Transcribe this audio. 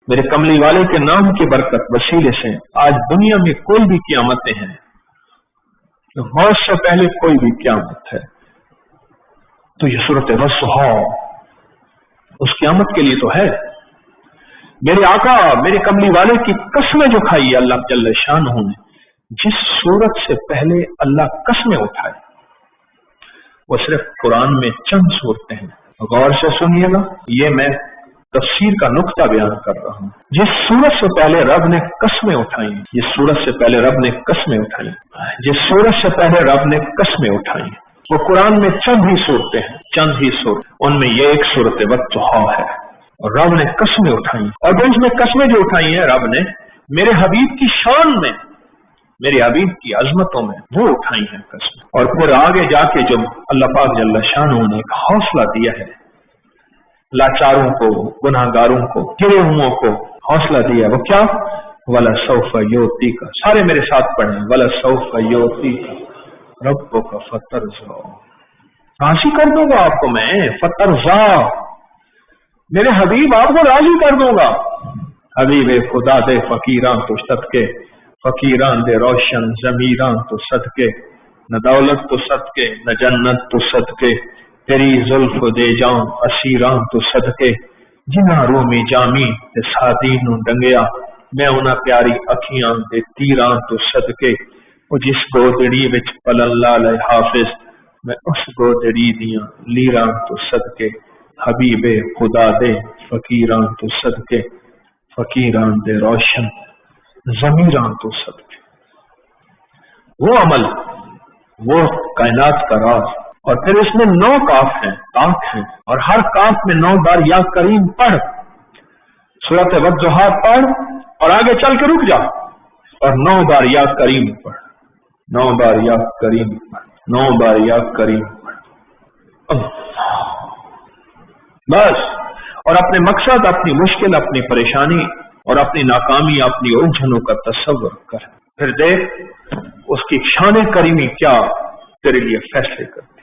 میرے کملی والے کے نام کی برکت وسیلے سے آج دنیا میں کوئی بھی قیامتیں ہیں، موت سے پہلے کوئی بھی قیامت ہے تو یہ صورت والضحی اس قیامت کے لیے تو ہے۔ میرے آقا میرے کملی والے کی قسمیں جو کھائی ہے اللہ جل شانہ نے، جس صورت سے پہلے اللہ قسمیں اٹھائے وہ صرف قرآن میں چند صورتیں ہیں۔ غور سے سنیے گا، یہ میں تفسیر کا نقطہ بیان کر رہا ہوں۔ جس صورت سے پہلے رب نے قسمیں اٹھائی، جس صورت سے پہلے رب نے قسمیں اٹھائی، جس صورت سے پہلے رب نے قسمیں اٹھائی، وہ قرآن میں چند ہی صورتیں ہیں، چند ہی صورت، ان میں یہ ایک صورت والضحی ہے، اور رب نے قسمیں اٹھائی، اور اس میں قسمیں جو اٹھائی ہیں رب نے میرے حبیب کی شان میں، میرے حبیب کی عظمتوں میں وہ اٹھائی ہیں قسمیں۔ اور پھر آگے جا کے جب اللہ پاک جل شانہ نے ایک حوصلہ دیا ہے لاچاروں کو، گناہ گاروں کو، گرے ہوئوں کو حوصلہ دیا، وہ کیا؟ وَلَسَوْفَ يُعْطِيكَ، سارے میرے ساتھ پڑھیں، وَلَسَوْفَ يُعْطِيكَ رَبُّكَ فَتَرْضَىٰ، راضی کر دوں گا آپ کو میں، فَتَرْضَىٰ، میرے حبیب آپ کو راضی کر دوں گا۔ حبیب خدا دے فقیراں تو صدقے، فقیران دے روشن ضمیراں تو صدقے، نہ دولت تو صدقے نہ جنت تو صدقے، تیری زلف دے جان اسیراں تو صدقے، جنہاں رومی جامی تے سادی نو ڈنگیا، میں انہاں پیاری اکھیاں دے تیراں تو صدقے، وہ جس گودڑی وچ پلن لال حافظ، میں اس گودڑی دیاں لیراں تو صدقے، حبیب خدا دے فقیراں تو صدقے، فقیران دے روشن ضمیراں تو صدقے۔ وہ عمل، وہ کائنات کا راز، اور پھر اس میں 9 کاف ہیں، کاف ہیں، اور ہر کاف میں 9 بار یا کریم پڑھ، سورۃ والضحی پڑھ اور آگے چل کے رک جا، اور 9 بار یا کریم پڑھ، 9 بار یا کریم پڑھ، 9 بار یا کریم پڑھ، بس۔ اور اپنے مقصد، اپنی مشکل، اپنی پریشانی اور اپنی ناکامی، اپنی الجھنوں کا تصور کر، پھر دیکھ اس کی شان کریمی کیا تیرے لیے فیصلے کر۔